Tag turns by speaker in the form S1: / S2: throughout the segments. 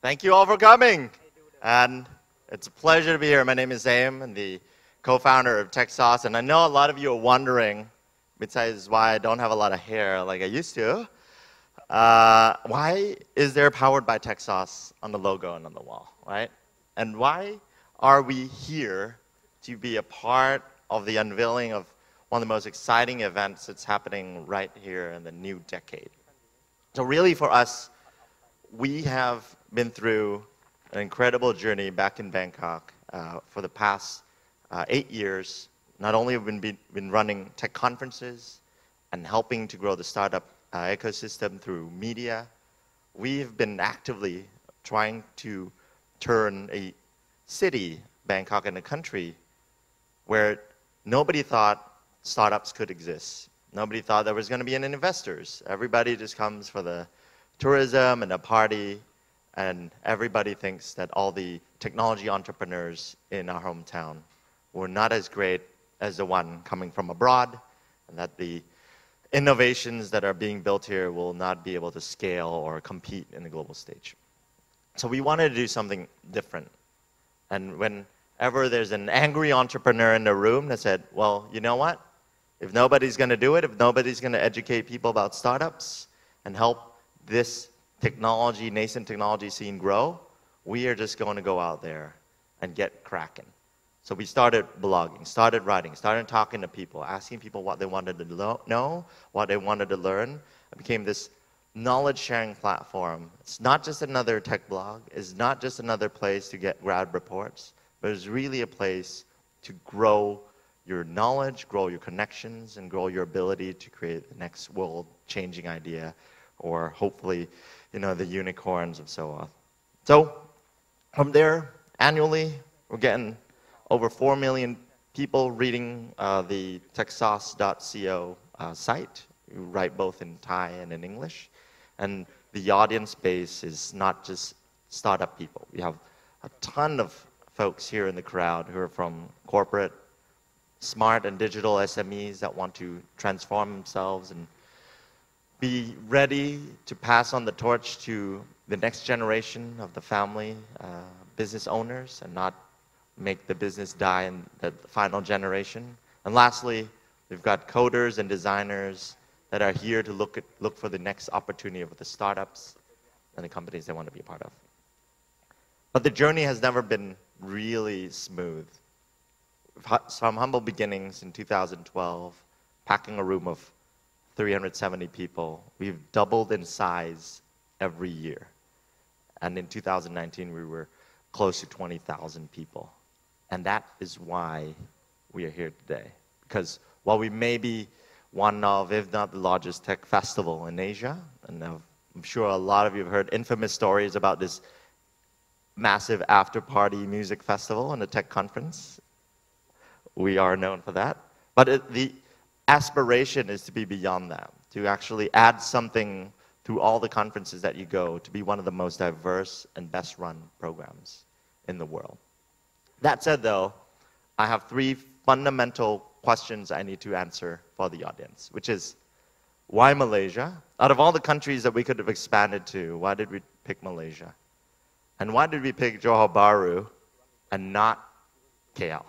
S1: Thank you all for coming. And it's a pleasure to be here. My name is Aim. I'm the co-founder of TechSauce. And I know a lot of you are wondering, besides why I don't have a lot of hair like I used to, why is there Powered by TechSauce on the logo and on the wall, right? And why are we here to be a part of the unveiling of one of the most exciting events that's happening right here in the new decade? So really for us, we have been through an incredible journey back in Bangkok for the past 8 years. Not only have we been running tech conferences and helping to grow the startup ecosystem through media, we've been actively trying to turn a city, Bangkok, in a country where nobody thought startups could exist. Nobody thought there was going to be any investors. Everybody just comes for the tourism and a party, and everybody thinks that all the technology entrepreneurs in our hometown were not as great as the one coming from abroad, and that the innovations that are being built here will not be able to scale or compete in the global stage. So we wanted to do something different. And whenever there's an angry entrepreneur in the room that said, well, you know what? If nobody's going to do it, if nobody's going to educate people about startups and help this technology, nascent technology scene grow, we are just going to go out there and get cracking. So we started blogging, started writing, started talking to people, asking people what they wanted to know, what they wanted to learn. It became this knowledge-sharing platform. It's not just another tech blog. It's not just another place to get grad reports, but it's really a place to grow your knowledge, grow your connections, and grow your ability to create the next world-changing idea, or hopefully, the unicorns and so on. So from there, annually, we're getting over 4 million people reading the techsauce.co site. We write both in Thai and in English. And the audience base is not just startup people. We have a ton of folks here in the crowd who are from corporate, smart and digital SMEs that want to transform themselves and be ready to pass on the torch to the next generation of the family business owners and not make the business die in the final generation. And lastly, we've got coders and designers that are here to look for the next opportunity with the startups and the companies they want to be a part of. But the journey has never been really smooth. From humble beginnings in 2012, packing a room of 370 people, we've doubled in size every year. And in 2019, we were close to 20,000 people. And that is why we are here today. Because while we may be one of, if not the largest tech festival in Asia, and I'm sure a lot of you have heard infamous stories about this massive after-party music festival and a tech conference. We are known for that. But the aspiration is to be beyond that, to actually add something through all the conferences that you go to be one of the most diverse and best run programs in the world. That said, though, I have 3 fundamental questions I need to answer for the audience, which is, why Malaysia? Out of all the countries that we could have expanded to, why did we pick Malaysia? And why did we pick Johor Bahru and not KL?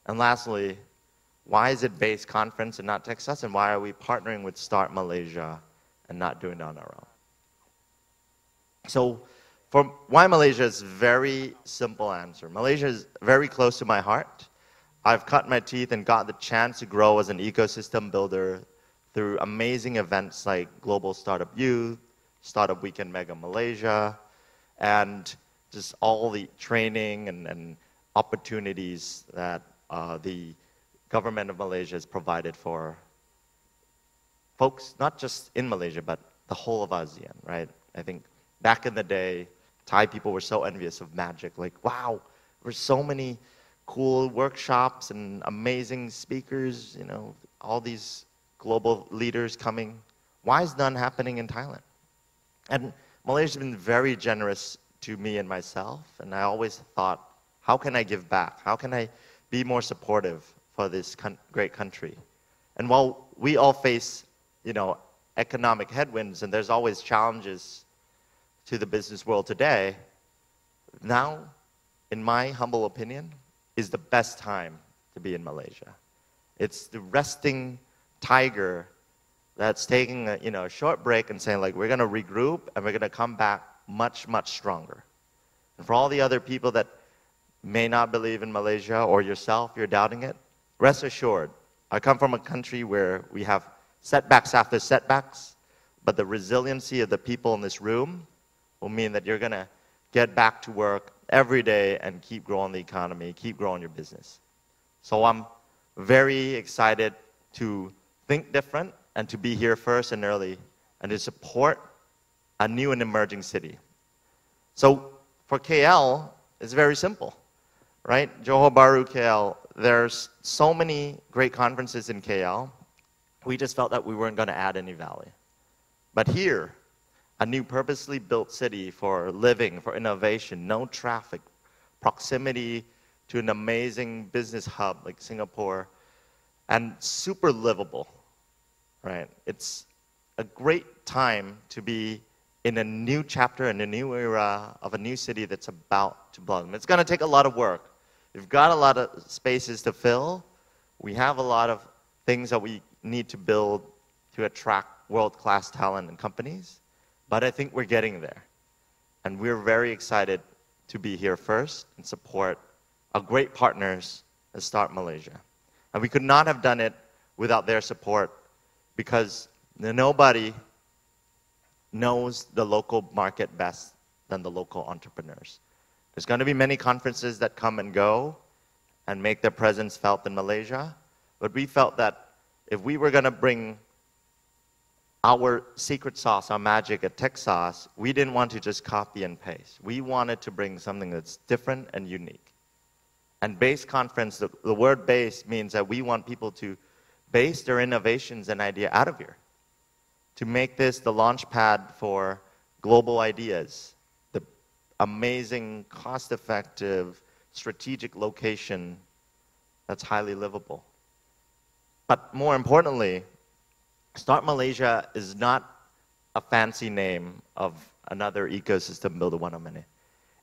S1: And lastly, why is it BaseConf and not TechSauce? And why are we partnering with Start Malaysia and not doing it on our own? So for why Malaysia is a very simple answer. Malaysia is very close to my heart. I've cut my teeth and got the chance to grow as an ecosystem builder through amazing events like Global Startup Youth, Startup Weekend Mega Malaysia, and just all the training and opportunities that the government of Malaysia has provided for folks, not just in Malaysia, but the whole of ASEAN, right? I think back in the day, Thai people were so envious of Magic. Like, wow, there were so many cool workshops and amazing speakers, all these global leaders coming. Why is none happening in Thailand? And Malaysia's been very generous to me and myself, and I always thought, how can I give back? How can I be more supportive for this great country? And while we all face, economic headwinds, and there's always challenges to the business world today, now, in my humble opinion, is the best time to be in Malaysia. It's the resting tiger that's taking a short break and saying, like, we're going to regroup and we're going to come back much, much stronger. And for all the other people that may not believe in Malaysia, or yourself, you're doubting it, rest assured, I come from a country where we have setbacks after setbacks, but the resiliency of the people in this room will mean that you're going to get back to work every day and keep growing the economy, keep growing your business. So I'm very excited to think different and to be here first and early and to support a new and emerging city. So for KL, it's very simple, right? Johor Bahru, KL, there's so many great conferences in KL. We just felt that we weren't going to add any value. But here, a new purposely built city for living, for innovation, no traffic, proximity to an amazing business hub like Singapore, and super livable, right? It's a great time to be in a new chapter, in a new era of a new city that's about to blossom. It's going to take a lot of work. We've got a lot of spaces to fill. We have a lot of things that we need to build to attract world-class talent and companies. But I think we're getting there. And we're very excited to be here first and support our great partners at Start Malaysia. And we could not have done it without their support, because nobody knows the local market best than the local entrepreneurs. There's going to be many conferences that come and go and make their presence felt in Malaysia. But we felt that if we were going to bring our secret sauce, our magic at Tech Sauce, we didn't want to just copy and paste. We wanted to bring something that's different and unique. And BaseConf, the word base means that we want people to base their innovations and idea out of here, to make this the launch pad for global ideas, the amazing, cost-effective, strategic location that's highly livable. But more importantly, Start Malaysia is not a fancy name of another ecosystem builder one of many.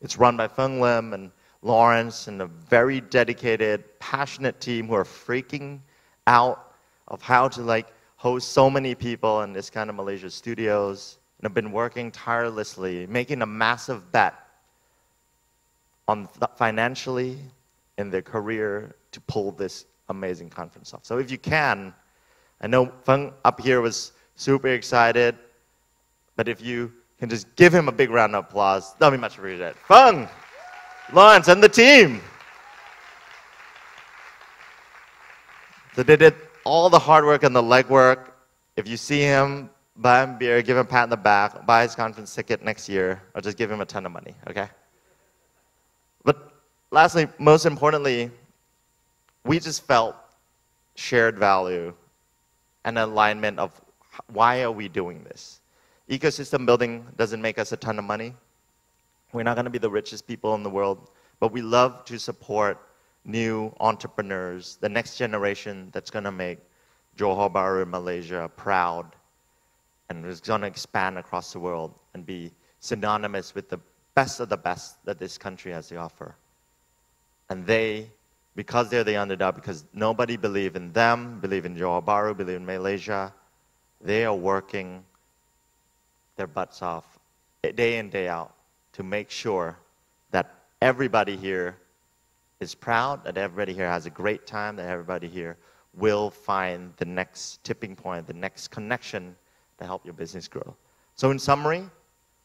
S1: It's run by Feng Lim and Lawrence and a very dedicated, passionate team who are freaking out of how to host so many people in this kind of Malaysia studios, and have been working tirelessly, making a massive bet on financially in their career to pull this amazing conference off. So if you can, I know Feng up here was super excited, but if you can just give him a big round of applause, that'll be much appreciated. Feng, Lawrence, and the team. So they did all the hard work and the legwork. If you see him, buy him beer, give him a pat on the back, buy his conference ticket next year, or just give him a ton of money, okay? But lastly, most importantly, we just felt shared value and alignment of why are we doing this. Ecosystem building doesn't make us a ton of money. We're not going to be the richest people in the world, but we love to support new entrepreneurs, the next generation that's going to make Johor Bahru, Malaysia proud, and is going to expand across the world and be synonymous with the best of the best that this country has to offer. And they, because they're the underdog, because nobody believed in them, believe in Johor Bahru, believe in Malaysia, they are working their butts off day in, day out to make sure that everybody here is proud, that everybody here has a great time, that everybody here will find the next tipping point, the next connection to help your business grow. So in summary,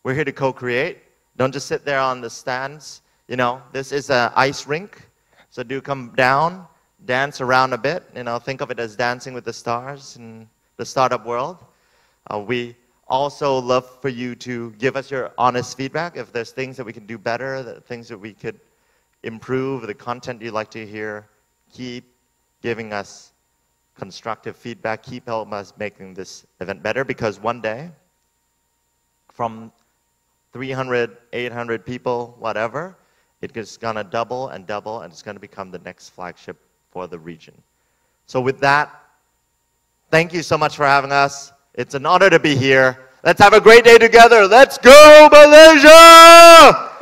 S1: we're here to co-create. Don't just sit there on the stands. You know, this is an ice rink. So do come down, dance around a bit. You know, think of it as dancing with the stars in the startup world. We also love for you to give us your honest feedback. If there's things that we can do better, things that we could improve, the content you'd like to hear, keep giving us constructive feedback. Keep helping us making this event better, because one day, from 300, 800 people, whatever, it's going to double and double, and it's going to become the next flagship for the region. So with that, thank you so much for having us. It's an honor to be here. Let's have a great day together. Let's go, Malaysia!